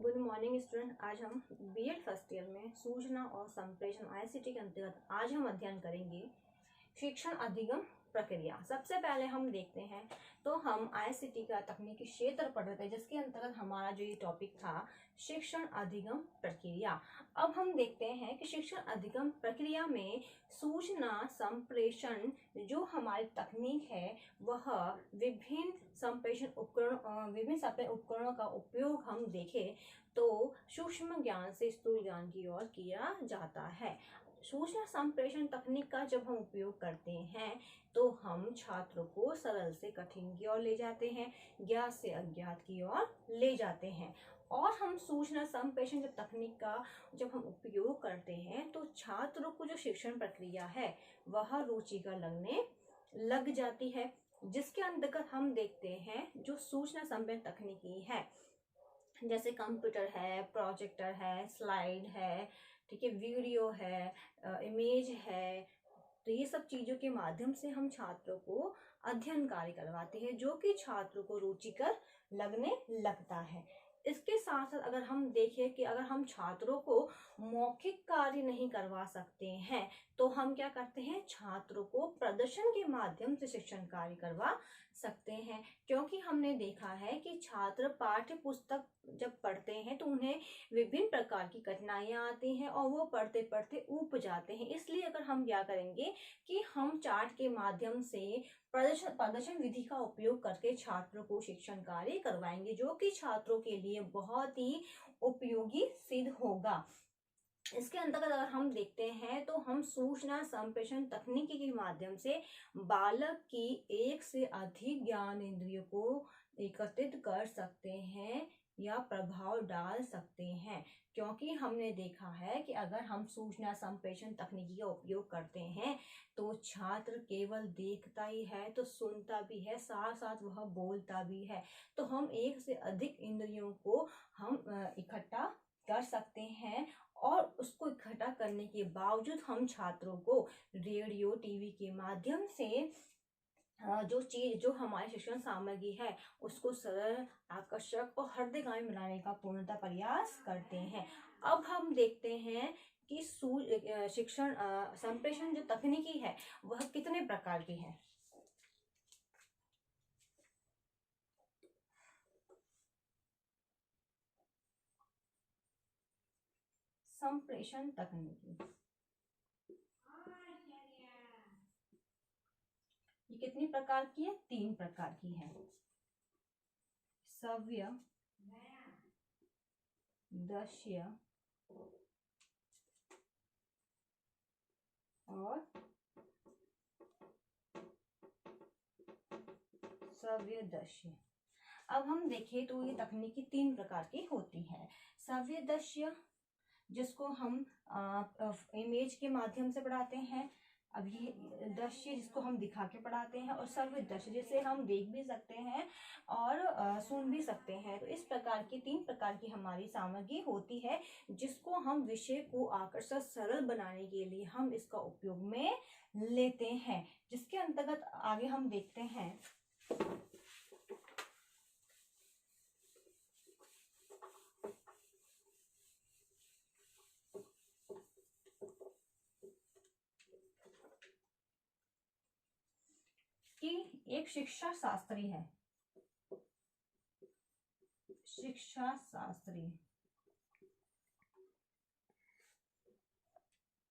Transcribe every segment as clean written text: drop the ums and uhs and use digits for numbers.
Good morning student. आज हम BEd first year में सूचना और संप्रेषण आईसीटी के अंतर्गत आज हम अध्ययन करेंगे शिक्षण अधिगम प्रक्रिया। सबसे पहले हम देखते हैं तो हम आईसीटी का तकनीकी क्षेत्र पढ़ रहे थे, जिसके अंतर्गत हमारा जो ये टॉपिक था शिक्षण अधिगम प्रक्रिया। अब हम देखते हैं कि शिक्षण अधिगम प्रक्रिया में सूचना संप्रेषण जो हमारी तकनीक है वह विभिन्न संप्रेषण उपकरणों का उपयोग हम देखें तो सूक्ष्म ज्ञान से स्थूल ज्ञान की ओर किया जाता है। सूचना संप्रेषण तकनीक का जब हम उपयोग करते हैं तो हम छात्रों को सरल से कठिन की ओर ले जाते हैं, ज्ञात से अज्ञात की ओर ले जाते हैं। और हम सूचना संप्रेषण तकनीक का जब हम उपयोग करते हैं तो छात्रों को जो शिक्षण प्रक्रिया है वह रुचिकर लगने लग जाती है, जिसके अंतर्गत हम देखते हैं जो सूचना संप्रेषण तकनीकी है जैसे कंप्यूटर है, प्रोजेक्टर है, स्लाइड है, ठीक है, वीडियो है, इमेज है, तो ये सब चीजों के माध्यम से हम छात्रों को अध्ययन कार्य करवाते हैं जो कि छात्रों को रुचिकर लगने लगता है। इसके साथ साथ अगर हम देखें कि अगर हम छात्रों को मौखिक कार्य नहीं करवा सकते हैं तो हम क्या करते हैं, छात्रों को प्रदर्शन के माध्यम से शिक्षण कार्य करवा सकते हैं। क्योंकि हमने देखा है कि छात्र पाठ्य पुस्तक जब पढ़ते हैं तो उन्हें विभिन्न प्रकार की कठिनाइयां आती हैं और वो पढ़ते पढ़ते ऊब जाते हैं। इसलिए अगर हम क्या करेंगे कि हम चार्ट के माध्यम से प्रदर्शन विधि का उपयोग करके छात्रों को शिक्षण कार्य करवाएंगे जो कि छात्रों के लिए बहुत ही उपयोगी सिद्ध होगा। इसके अंतर्गत अगर हम देखते हैं तो हम सूचना संप्रेषण तकनीकी के माध्यम से बालक की एक से अधिक ज्ञान इंद्रियों को एकत्रित कर सकते हैं या प्रभाव डाल सकते हैं। क्योंकि हमने देखा है कि अगर हम सूचना संप्रेषण तकनीकी का उपयोग करते हैं तो छात्र केवल देखता ही है तो सुनता भी है, साथ साथ वह बोलता भी है। तो हम एक से अधिक इंद्रियों को हम इकट्ठा कर सकते हैं और उसको इकट्ठा करने के बावजूद हम छात्रों को रेडियो टीवी के माध्यम से जो हमारी शिक्षण सामग्री है उसको सरल, आकर्षक और हृदयगामी बनाने का पूर्णतः प्रयास करते हैं। अब हम देखते हैं कि शिक्षण संप्रेषण जो तकनीकी है वह कितने प्रकार की है। संप्रेषण तकनीकी ये कितनी प्रकार की है, 3 प्रकार की है। श्रव्य, दृश्य और श्रव्य दृश्य। अब हम देखें तो ये तकनीकी 3 प्रकार की होती है। श्रव्य दृश्य जिसको हम इमेज के माध्यम से पढ़ाते हैं, अब ये दृश्य जिसको हम दिखा के पढ़ाते हैं, और श्रव्य दृश्य जिसे हम देख भी सकते हैं और सुन भी सकते हैं। तो इस प्रकार की 3 प्रकार की हमारी सामग्री होती है जिसको हम विषय को आकर्षक सरल बनाने के लिए हम इसका उपयोग में लेते हैं। जिसके अंतर्गत आगे हम देखते हैं कि एक शिक्षा शास्त्री है, शिक्षा शास्त्री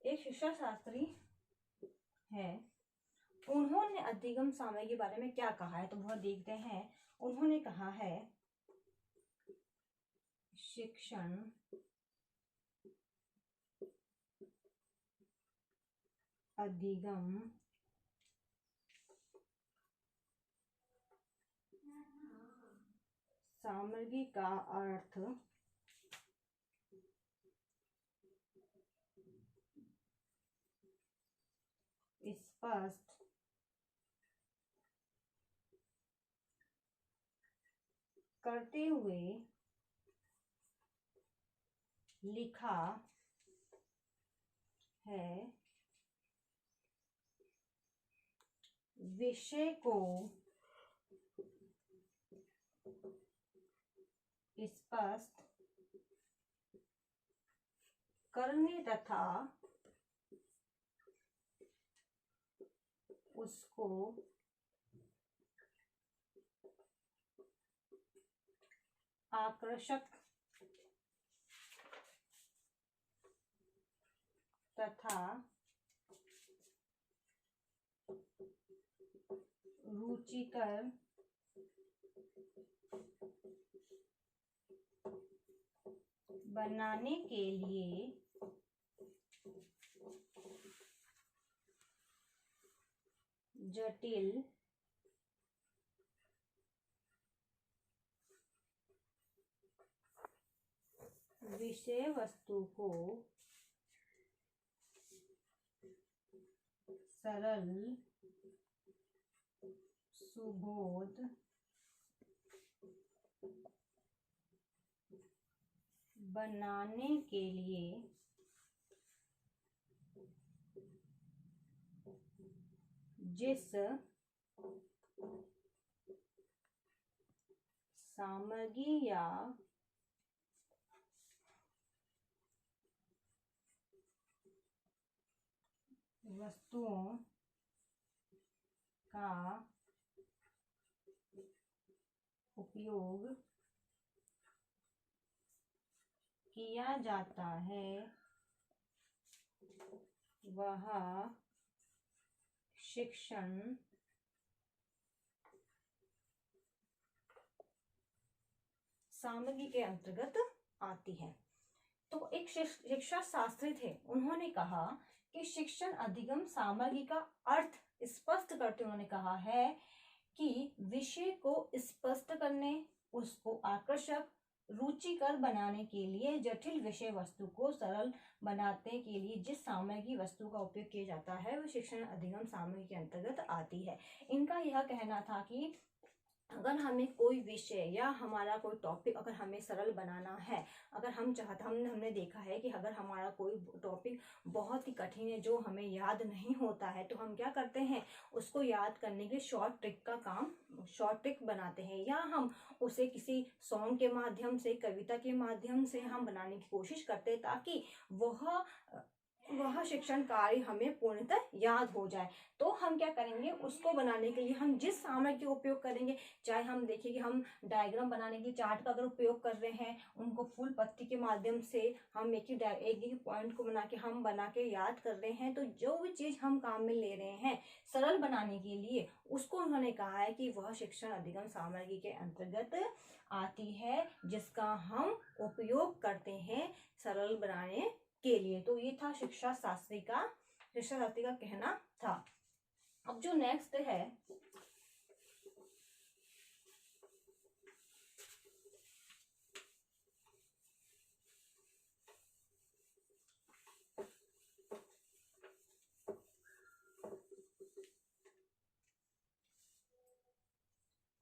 एक शिक्षा शास्त्री है। उन्होंने अधिगम सामग्री के बारे में क्या कहा है तो वह देखते हैं। उन्होंने कहा है शिक्षण अधिगम सामग्री का अर्थ स्पष्ट करते हुए लिखा है, विषय को स्पष्ट करने तथा उसको आकर्षक तथा रुचिकर बनाने के लिए जटिल विषय वस्तु को सरल सुबोध बनाने के लिए जिस सामग्री या वस्तुओं का उपयोग किया जाता है वह शिक्षण सामग्री के अंतर्गत आती है। तो एक शिक्षा शास्त्री थे, उन्होंने कहा कि शिक्षण अधिगम सामग्री का अर्थ स्पष्ट करते उन्होंने कहा है कि विषय को स्पष्ट करने, उसको आकर्षक रुचिकर बनाने के लिए, जटिल विषय वस्तु को सरल बनाने के लिए जिस सामग्री वस्तु का उपयोग किया जाता है वह शिक्षण अधिगम सामग्री के अंतर्गत आती है। इनका यह कहना था कि अगर हमें कोई विषय या हमारा कोई टॉपिक अगर हमें सरल बनाना है, अगर हम चाहते हमने देखा है कि अगर हमारा कोई टॉपिक बहुत ही कठिन है जो हमें याद नहीं होता है तो हम क्या करते हैं, उसको याद करने के शॉर्ट ट्रिक बनाते हैं, या हम उसे किसी सॉन्ग के माध्यम से, कविता के माध्यम से हम बनाने की कोशिश करते हैं ताकि वह शिक्षण कार्य हमें पूर्णतः याद हो जाए। तो हम क्या करेंगे, उसको बनाने के लिए हम जिस सामग्री का उपयोग करेंगे, चाहे हम देखिए कि हम डायग्राम बनाने के लिए चार्ट का अगर उपयोग कर रहे हैं, उनको फूल पत्ती के माध्यम से हम एक पॉइंट को बना के याद कर रहे हैं, तो जो भी चीज हम काम में ले रहे हैं सरल बनाने के लिए, उसको उन्होंने कहा है कि वह शिक्षण अधिगम सामग्री के अंतर्गत आती है जिसका हम उपयोग करते हैं सरल बनाने के लिए। तो ये था शिक्षा शास्त्री का कहना था। अब जो नेक्स्ट है,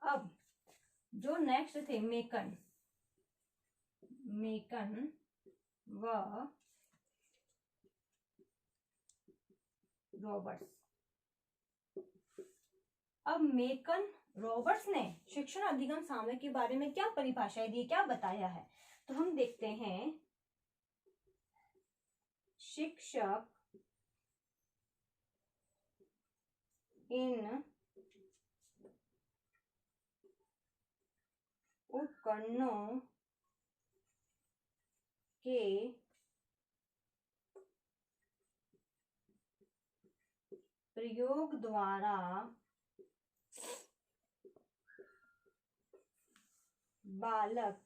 अब जो नेक्स्ट थे मेकन व रॉबर्ट्स। अब मेकन रॉबर्ट्स ने शिक्षण अधिगम सामग्री के बारे में क्या परिभाषाएं दी, क्या बताया है, तो हम देखते हैं। शिक्षक इन उपकरणों के प्रयोग द्वारा बालक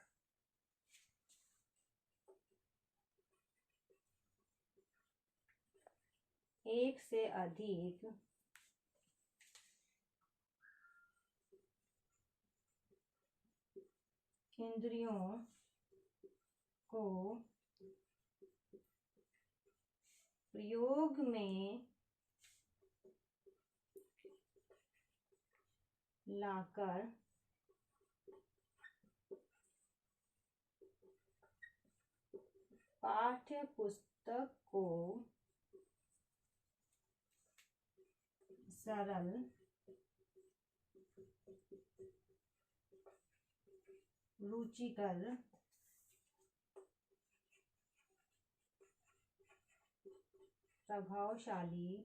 एक से अधिक इंद्रियों को प्रयोग में लाकर पाठ्य पुस्तक को सरल रुचिकर प्रभावशाली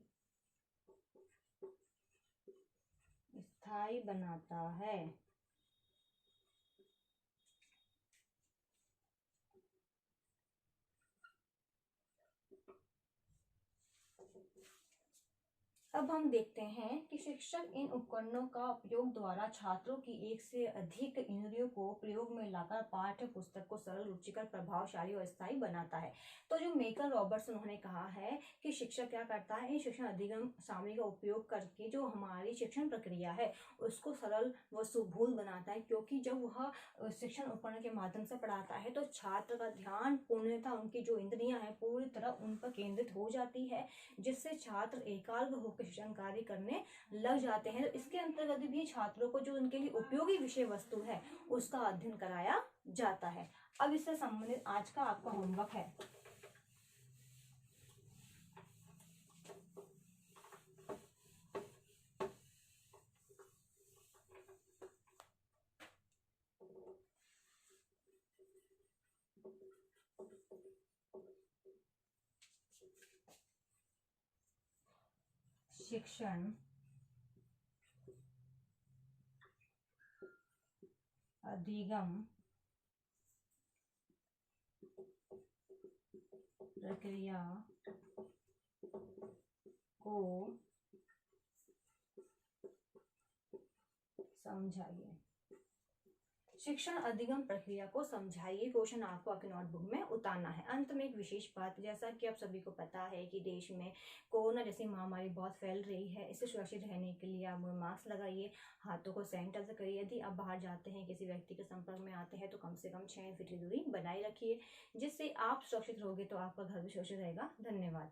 स्थायी बनाता है। अब हम देखते हैं कि शिक्षक इन उपकरणों का उपयोग द्वारा छात्रों की एक से अधिक इंद्रियों को प्रयोग में लाकर पाठ्य पुस्तक को सरल, रुचिकर, प्रभावशाली और स्थायी बनाता है। तो जो मेकर रॉबर्ट्स उन्होंने कहा है कि शिक्षक क्या करता है, इन शिक्षण अधिगम सामग्री का उपयोग करके जो हमारी शिक्षण प्रक्रिया है उसको सरल व सुबोध बनाता है, क्योंकि जब वह शिक्षण उपकरण के माध्यम से पढ़ाता है तो छात्र का ध्यान पूर्णतः उनकी जो इंद्रियां हैं पूरी तरह उन पर केंद्रित हो जाती है, जिससे छात्र एकाग्र होकर शिक्षण कार्य करने लग जाते हैं। तो इसके अंतर्गत भी छात्रों को जो उनके लिए उपयोगी विषय वस्तु है उसका अध्ययन कराया जाता है। अब इससे संबंधित आज का आपका होमवर्क है, शिक्षण अधिगम प्रक्रिया को समझाइए। शिक्षण अधिगम प्रक्रिया को समझाइए क्वेश्चन आपको आपके नोटबुक में उतारना है। अंत में एक विशेष बात, जैसा कि आप सभी को पता है कि देश में कोरोना जैसी महामारी बहुत फैल रही है, इससे सुरक्षित रहने के लिए आप मास्क लगाइए, हाथों को सैनिटाइजर करिए, यदि आप बाहर जाते हैं किसी व्यक्ति के संपर्क में आते हैं तो कम से कम 6 फीट की दूरी बनाए रखिए, जिससे आप सुरक्षित रहोगे तो आपका घर भी सुरक्षित रहेगा। धन्यवाद।